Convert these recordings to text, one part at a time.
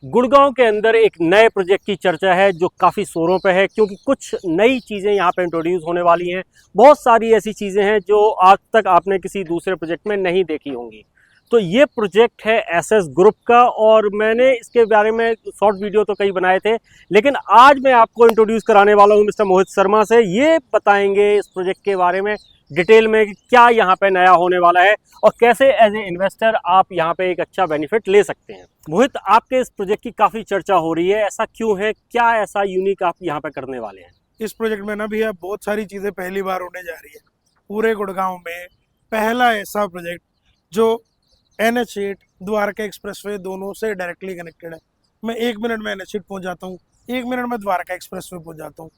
गुड़गांव के अंदर एक नए प्रोजेक्ट की चर्चा है जो काफ़ी शोरों पे है, क्योंकि कुछ नई चीज़ें यहाँ पे इंट्रोड्यूस होने वाली हैं। बहुत सारी ऐसी चीज़ें हैं जो आज तक आपने किसी दूसरे प्रोजेक्ट में नहीं देखी होंगी। तो ये प्रोजेक्ट है एसएस ग्रुप का, और मैंने इसके बारे में शॉर्ट वीडियो तो कई बनाए थे, लेकिन आज मैं आपको इंट्रोड्यूस कराने वाला हूँ मिस्टर मोहित शर्मा से। ये बताएंगे इस प्रोजेक्ट के बारे में डिटेल में कि क्या यहाँ पे नया होने वाला है और कैसे एज ए इन्वेस्टर आप यहाँ पे एक अच्छा बेनिफिट ले सकते हैं। मोहित, आपके इस प्रोजेक्ट की काफ़ी चर्चा हो रही है, ऐसा क्यों है? क्या ऐसा यूनिक आप यहाँ पे करने वाले हैं? इस प्रोजेक्ट में ना भैया बहुत सारी चीज़ें पहली बार होने जा रही है। पूरे गुड़गांव में पहला ऐसा प्रोजेक्ट जो NH8 द्वारका एक्सप्रेसवे दोनों से डायरेक्टली कनेक्टेड है। मैं 1 मिनट में NH8 पहुंच जाता हूँ, 1 मिनट में द्वारका एक्सप्रेसवे पहुंच जाता हूँ।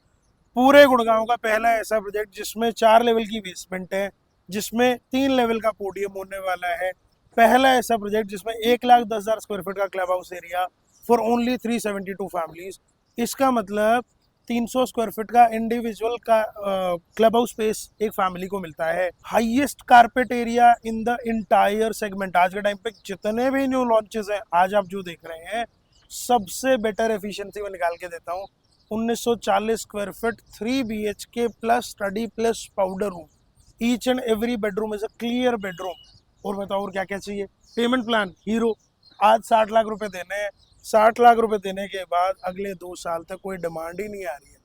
पूरे गुड़गांव का पहला ऐसा प्रोजेक्ट जिसमें 4 लेवल की बेसमेंट है, जिसमें 3 लेवल का पोडियम होने वाला है। पहला ऐसा प्रोजेक्ट जिसमें 1,10,000 स्क्वायर फीट का club house area for only 372 families. इसका मतलब 300 स्क्वायर फीट का इंडिविजुअल का क्लब हाउस स्पेस एक फैमिली को मिलता है। Highest carpet area in the entire segment. आज के टाइम पे जितने भी न्यू लॉन्चेस हैं, आज आप जो देख रहे हैं, सबसे बेटर एफिशिएंसी में निकाल के देता हूँ। 1940 square feet 3 BHK plus study plus powder room. Each and every bedroom is a clear bedroom. और बताओ और क्या क्या चाहिए? Payment plan hero. आज 60 लाख रुपए देने हैं, 60 लाख रुपए देने के बाद अगले 2 साल तक कोई डिमांड ही नहीं आ रही है।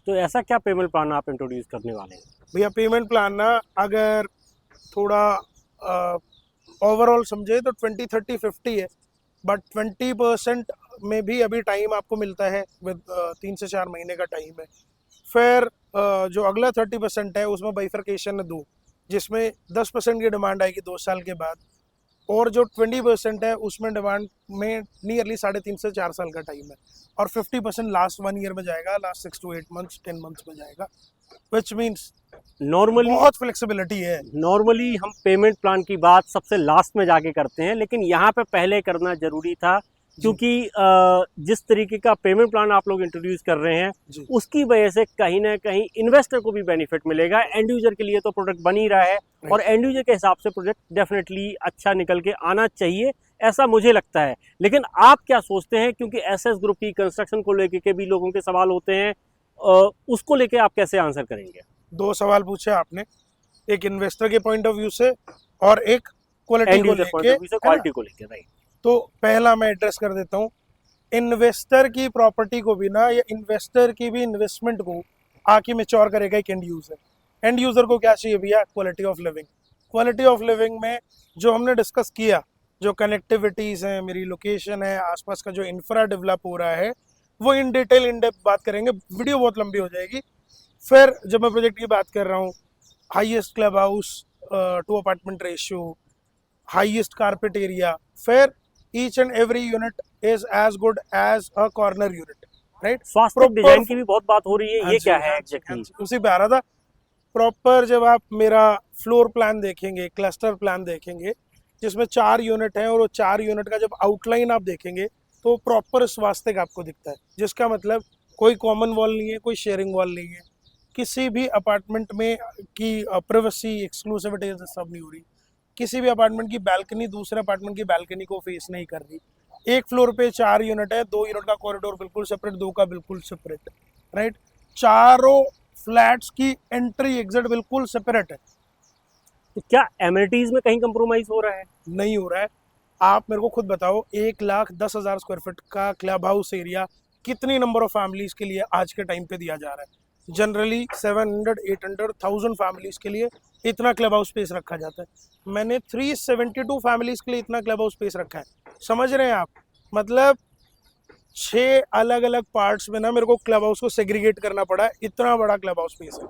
तो ऐसा क्या पेमेंट प्लान आप इंट्रोड्यूस करने वाले हैं? भैया पेमेंट प्लान ना अगर थोड़ा ओवरऑल समझे तो 20, 30, 50 है, बट 20% में भी अभी टाइम आपको मिलता है। विद 3 से 4 महीने का टाइम है। फिर जो अगला 30% है उसमें बाइफर्केशन है 2, जिसमें 10% की डिमांड आएगी 2 साल के बाद, और जो 20% है उसमें डिमांड में नियरली 3.5 से 4 साल का टाइम है, और 50% लास्ट 1 ईयर में जाएगा, लास्ट 6 to 8 months 10 months में जाएगा, विच मीन्स नॉर्मली बहुत फ्लेक्सिबिलिटी है। नॉर्मली हम पेमेंट प्लान की बात सबसे लास्ट में जाके करते हैं, लेकिन यहाँ पे पहले करना जरूरी था, क्योंकि जिस तरीके का पेमेंट प्लान आप लोग इंट्रोड्यूस कर रहे हैं उसकी वजह से कहीं ना कहीं इन्वेस्टर को भी बेनिफिट मिलेगा। एंड यूजर के लिए तो प्रोडक्ट बन ही रहा है, और एंड यूजर के हिसाब से प्रोडक्ट डेफिनेटली अच्छा निकल के आना चाहिए, ऐसा मुझे लगता है। लेकिन आप क्या सोचते हैं? क्योंकि एसएस ग्रुप की कंस्ट्रक्शन को लेके के भी लोगों के सवाल होते हैं, उसको लेके आप कैसे आंसर करेंगे? 2 सवाल पूछे आपने, एक इन्वेस्टर के पॉइंट ऑफ व्यू से और एक क्वालिटी को लेके। राइट। तो पहला मैं एड्रेस कर देता हूँ, इन्वेस्टर की प्रॉपर्टी को भी ना, या इन्वेस्टर की भी इन्वेस्टमेंट को आके मैच्योर करेगा एक एंड यूजर। एंड यूजर को क्या चाहिए भैया? Quality of living. Quality of living में जो हमने डिस्कस किया, जो कनेक्टिविटीज़ हैं, मेरी लोकेशन है, आसपास का जो इंफ्रा डेवलप हो रहा है, वो इन डिटेल इन डेप्थ बात करेंगे, वीडियो बहुत लंबी हो जाएगी। फिर जब मैं प्रोजेक्ट की बात कर रहा हूँ, highest club house to apartment ratio, highest carpet area, फिर each and every unit is as good as a corner unit, right. वास्तविक डिजाइन की भी बहुत बात हो रही है, ये क्या है एग्जैक्टली? उसी पे आ रहा था। प्रॉपर जब आप मेरा फ्लोर प्लान देखेंगे, क्लस्टर प्लान देखेंगे, जिसमें 4 यूनिट हैं, और वो 4 यूनिट का जब आउटलाइन आप देखेंगे तो प्रॉपर स्वास्थ्य आपको दिखता है, जिसका मतलब कोई कॉमन वॉल नहीं है, कोई शेयरिंग वॉल नहीं है, किसी भी अपार्टमेंट में की प्राइवेसी एक्सक्लूसिविटी सब नहीं हो रही, किसी भी अपार्टमेंट की बैल्कनी दूसरे अपार्टमेंट की बैल्कनी को फेस नहीं कर रही। एक फ्लोर पे 4 यूनिट है, 2 यूनिट का कॉरिडोर बिल्कुल सेपरेट, 2 का बिल्कुल सेपरेट, राइट। चारों फ्लैट्स की एंट्री एग्जिट बिल्कुल सेपरेट है। तो क्या एमिनिटीज में कहीं कंप्रोमाइज हो रहा है? नहीं हो रहा है। आप मेरे को खुद बताओ, 1,10,000 स्क्वायर फीट का क्लब हाउस एरिया कितनी नंबर ऑफ फैमिलीज के लिए आज के टाइम पे दिया जा रहा है? जनरली 700, 800, 1000 फैमिलीज के लिए इतना क्लब हाउस स्पेस रखा जाता है। मैंने 372 फैमिलीज के लिए इतना क्लब हाउस स्पेस रखा है। समझ रहे हैं आप? मतलब 6 अलग अलग पार्ट्स में ना मेरे को क्लब हाउस को सेग्रीगेट करना पड़ा है, इतना बड़ा क्लब हाउस स्पेस है।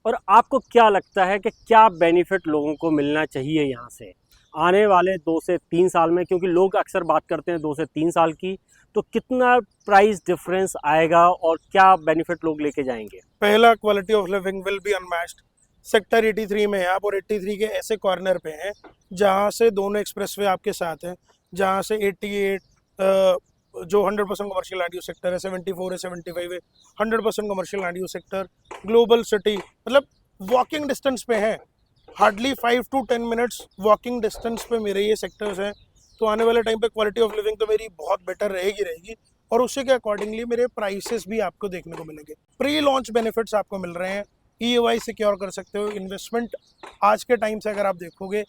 और आपको क्या लगता है कि क्या बेनिफिट लोगों को मिलना चाहिए यहाँ से आने वाले 2 से 3 साल में? क्योंकि लोग अक्सर बात करते हैं 2 से 3 साल की, तो कितना प्राइस डिफरेंस आएगा और क्या बेनिफिट लोग लेके जाएंगे? पहला, quality of living will be unmatched. Sector 83 में है आप, और 83 के ऐसे कॉर्नर पे हैं जहाँ से दोनों एक्सप्रेसवे आपके साथ हैं, जहाँ से 88 जो 100% कमर्शियल लैंड यूज सेक्टर है, 74 है, 75 है, 100% commercial land use sector, global city, मतलब वॉकिंग डिस्टेंस पे है। Hardly 5 to 10 minutes walking distance पे मेरे ये सेक्टर्स हैं। तो आने वाले टाइम पे क्वालिटी ऑफ लिविंग तो मेरी बहुत बेटर रहेगी और उसी के अकॉर्डिंगली मेरे प्राइसेस भी आपको देखने को मिलेंगे। प्री लॉन्च बेनिफिट्स आपको मिल रहे हैं, EMI सिक्योर कर सकते हो। इन्वेस्टमेंट आज के टाइम से अगर आप देखोगे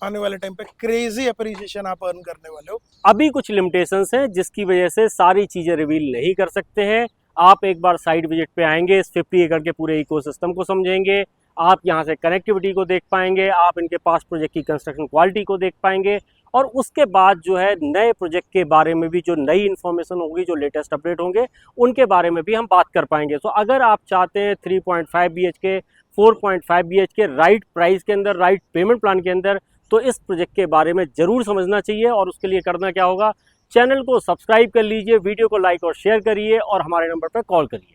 आने वाले टाइम पे क्रेजी अप्रिसिएशन आप अर्न करने वाले हो। अभी कुछ लिमिटेशंस हैं जिसकी वजह से सारी चीज़ें रिवील नहीं कर सकते हैं। आप एक बार साइट विजिट पे आएंगे, इस 50 एकड़ के पूरे इकोसिस्टम को समझेंगे, आप यहाँ से कनेक्टिविटी को देख पाएंगे, आप इनके पास प्रोजेक्ट की कंस्ट्रक्शन क्वालिटी को देख पाएंगे और उसके बाद जो है नए प्रोजेक्ट के बारे में भी जो नई इन्फॉर्मेशन होगी, जो लेटेस्ट अपडेट होंगे, उनके बारे में भी हम बात कर पाएंगे। तो अगर आप चाहते हैं 3.5 BHK 4.5 BHK राइट प्राइस के अंदर, राइट पेमेंट प्लान के अंदर, तो इस प्रोजेक्ट के बारे में ज़रूर समझना चाहिए। और उसके लिए करना क्या होगा, चैनल को सब्सक्राइब कर लीजिए, वीडियो को लाइक और शेयर करिए और हमारे नंबर पर कॉल करिए।